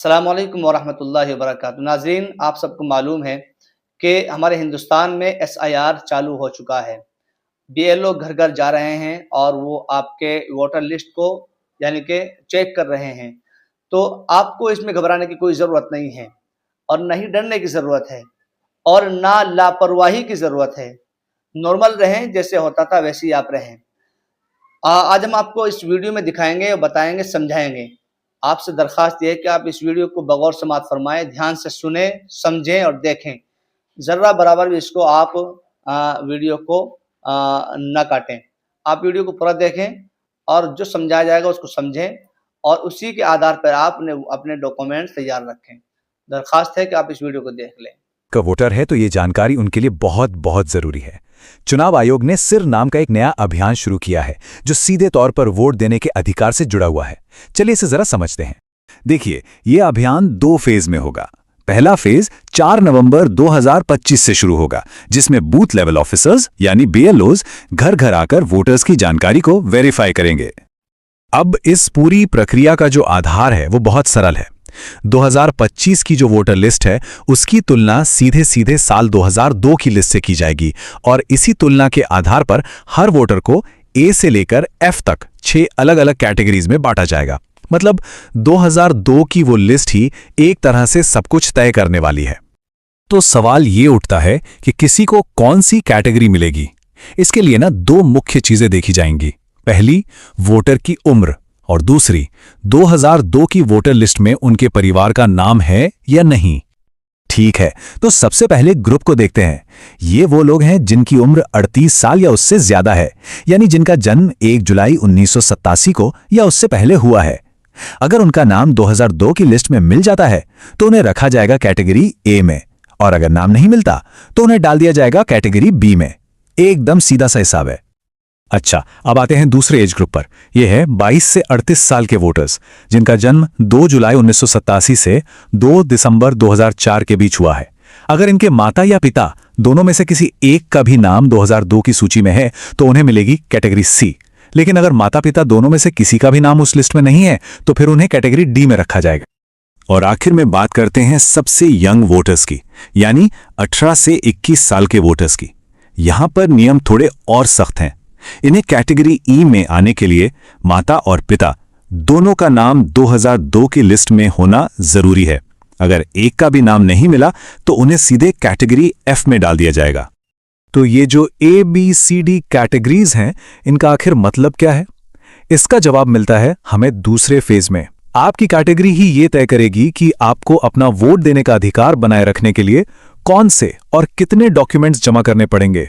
अस्सलामुअलैकुम वरहमतुल्लाहि वबरकातुहू। नाज़रीन, आप सबको मालूम है कि हमारे हिंदुस्तान में एसआईआर चालू हो चुका है। बीएलओ घर-घर जा रहे हैं और वो आपके वोटर लिस्ट को यानी कि चेक कर रहे हैं। तो आपको इसमें घबराने की कोई ज़रूरत नहीं है और ना ही डरने की ज़रूरत है और ना लापरवाही की ज़रूरत है। नॉर्मल रहें, जैसे होता था वैसे ही आप रहें। आज हम आपको इस वीडियो में दिखाएँगे, बताएँगे, समझाएँगे। आपसे दरख्वास्त ये है कि आप इस वीडियो को बगौर समाअत फरमाएँ, ध्यान से सुनें, समझें और देखें। ज़र्रा बराबर भी इसको आप वीडियो को ना काटें। आप वीडियो को पूरा देखें और जो समझाया जाएगा उसको समझें और उसी के आधार पर आप अपने डॉक्यूमेंट्स तैयार रखें। दरख्वास्त है कि आप इस वीडियो को देख लें। का वोटर है तो ये जानकारी उनके लिए बहुत बहुत जरूरी है। चुनाव आयोग ने सिर नाम का एक नया अभियान शुरू किया है जो सीधे तौर पर वोट देने के अधिकार से जुड़ा हुआ है। चलिए इसे जरा समझते हैं। देखिए, ये अभियान 2 फेज में होगा। पहला फेज 4 नवंबर 2025 से शुरू होगा, जिसमें बूथ लेवल ऑफिसर्स यानी बीएलओज घर घर आकर वोटर्स की जानकारी को वेरीफाई करेंगे। अब इस पूरी प्रक्रिया का जो आधार है वो बहुत सरल है। 2025 की जो वोटर लिस्ट है उसकी तुलना सीधे सीधे साल 2002 की लिस्ट से की जाएगी और इसी तुलना के आधार पर हर वोटर को ए से लेकर एफ तक 6 अलग अलग कैटेगरीज में बांटा जाएगा। मतलब 2002 की वो लिस्ट ही एक तरह से सब कुछ तय करने वाली है। तो सवाल ये उठता है कि किसी को कौन सी कैटेगरी मिलेगी। इसके लिए ना 2 मुख्य चीजें देखी जाएंगी। पहली, वोटर की उम्र और दूसरी, 2002 की वोटर लिस्ट में उनके परिवार का नाम है या नहीं। ठीक है, तो सबसे पहले ग्रुप को देखते हैं। ये वो लोग हैं जिनकी उम्र 38 साल या उससे ज्यादा है, यानी जिनका जन्म 1 जुलाई 1987 को या उससे पहले हुआ है। अगर उनका नाम 2002 की लिस्ट में मिल जाता है तो उन्हें रखा जाएगा कैटेगरी ए में, और अगर नाम नहीं मिलता तो उन्हें डाल दिया जाएगा कैटेगरी बी में। एकदम सीधा सा हिसाब है। अच्छा, अब आते हैं दूसरे एज ग्रुप पर। यह है 22 से 38 साल के वोटर्स जिनका जन्म 2 जुलाई 1987 से 2 दिसंबर 2004 के बीच हुआ है। अगर इनके माता या पिता दोनों में से किसी एक का भी नाम 2002 की सूची में है तो उन्हें मिलेगी कैटेगरी सी। लेकिन अगर माता पिता दोनों में से किसी का भी नाम उस लिस्ट में नहीं है तो फिर उन्हें कैटेगरी डी में रखा जाएगा। और आखिर में बात करते हैं सबसे यंग वोटर्स की, यानी 18 से 21 साल के वोटर्स की। यहां पर नियम थोड़े और सख्त हैं। इन्हें कैटेगरी ई में आने के लिए माता और पिता दोनों का नाम 2002 की लिस्ट में होना जरूरी है। अगर एक का भी नाम नहीं मिला तो उन्हें सीधे कैटेगरी एफ में डाल दिया जाएगा। तो ये जो A B C D categories हैं, इनका आखिर मतलब क्या है? इसका जवाब मिलता है हमें दूसरे फेज में। आपकी कैटेगरी ही ये तय करेगी कि आपको अपना वोट देने का अधिकार बनाए रखने के लिए कौन से और कितने डॉक्यूमेंट्स जमा करने पड़ेंगे,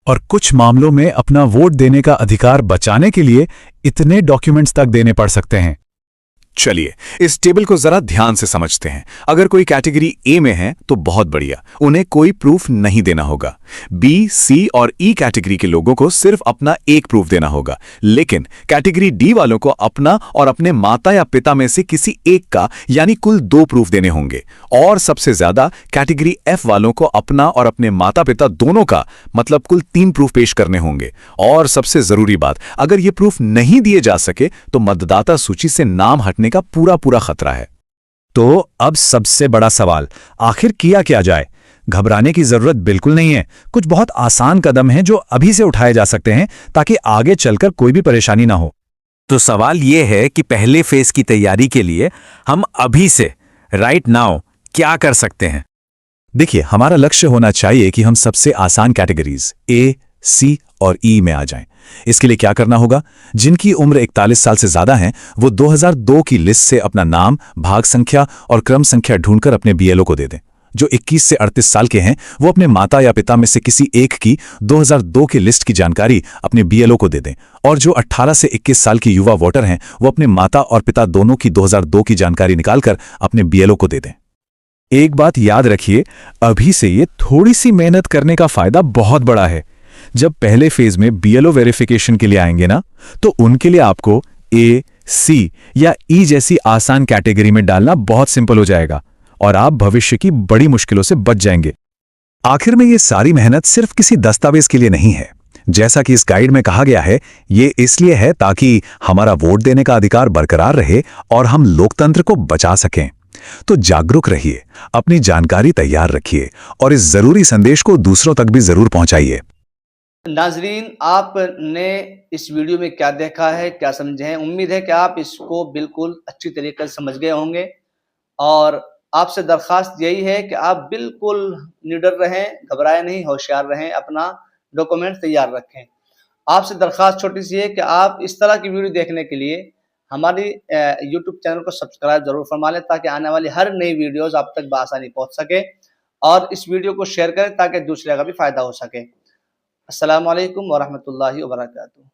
और कुछ मामलों में अपना वोट देने का अधिकार बचाने के लिए इतने डॉक्यूमेंट्स तक देने पड़ सकते हैं। चलिए इस टेबल को जरा ध्यान से समझते हैं। अगर कोई कैटेगरी ए में है तो बहुत बढ़िया, उन्हें कोई प्रूफ नहीं देना होगा। बी, सी और ई कैटेगरी के लोगों को सिर्फ अपना एक प्रूफ देना होगा। लेकिन कैटेगरी डी वालों को अपना और अपने माता या पिता में से किसी एक का यानी कुल 2 प्रूफ देने होंगे। और सबसे ज्यादा कैटेगरी एफ वालों को अपना और अपने माता पिता दोनों का मतलब कुल 3 प्रूफ पेश करने होंगे। और सबसे जरूरी बात, अगर ये प्रूफ नहीं दिए जा सके तो मतदाता सूची से नाम हटने का पूरा खतरा है। तो अब सबसे बड़ा सवाल, आखिर किया क्या जाए? घबराने की जरूरत बिल्कुल नहीं है। कुछ बहुत आसान कदम हैं जो अभी से उठाए जा सकते हैं ताकि आगे चलकर कोई भी परेशानी ना हो। तो सवाल यह है कि पहले फेज की तैयारी के लिए हम अभी से राइट नाउ क्या कर सकते हैं? देखिए, हमारा लक्ष्य होना चाहिए कि हम सबसे आसान कैटेगरीज ए, सी और ई में आ जाएं। इसके लिए क्या करना होगा? जिनकी उम्र 41 साल से ज्यादा है वो 2002 की लिस्ट से अपना नाम, भाग संख्या और क्रम संख्या ढूंढकर अपने बीएलओ को दे दें। जो 21 से 38 साल के हैं वो अपने माता या पिता में से किसी एक की 2002 की लिस्ट की जानकारी अपने बीएलओ को दे दें। और जो 18 से 21 साल की युवा वोटर हैं वो अपने माता और पिता दोनों की 2002 की जानकारी निकालकर अपने बीएलओ को दे दें। एक बात याद रखिए, अभी से ये थोड़ी सी मेहनत करने का फायदा बहुत बड़ा है। जब पहले फेज में बीएलओ वेरिफिकेशन के लिए आएंगे ना, तो उनके लिए आपको ए, सी या ई जैसी आसान कैटेगरी में डालना बहुत सिंपल हो जाएगा और आप भविष्य की बड़ी मुश्किलों से बच जाएंगे। आखिर में ये सारी मेहनत सिर्फ किसी दस्तावेज के लिए नहीं है। जैसा कि इस गाइड में कहा गया है, ये इसलिए है ताकि हमारा वोट देने का अधिकार बरकरार रहे और हम लोकतंत्र को बचा सकें। तो जागरूक रहिए, अपनी जानकारी तैयार रखिए और इस जरूरी संदेश को दूसरों तक भी जरूर पहुंचाइए। नाजरीन, आपने इस वीडियो में क्या देखा है, क्या समझे हैं? उम्मीद है कि आप इसको बिल्कुल अच्छी तरीके से समझ गए होंगे और आपसे दरख्वास्त यही है कि आप बिल्कुल निडर रहें, घबराएं नहीं, होशियार रहें, अपना डॉक्यूमेंट तैयार रखें। आपसे दरख्वास्त छोटी सी है कि आप इस तरह की वीडियो देखने के लिए हमारी यूट्यूब चैनल को सब्सक्राइब जरूर फरमा लें, ताकि आने वाली हर नई वीडियोस आप तक बआसानी पहुंच सके, और इस वीडियो को शेयर करें ताकि दूसरे का भी फायदा हो सके। अस्सलामु अलैकुम वरहमतुल्लाहि वबरकातुहू।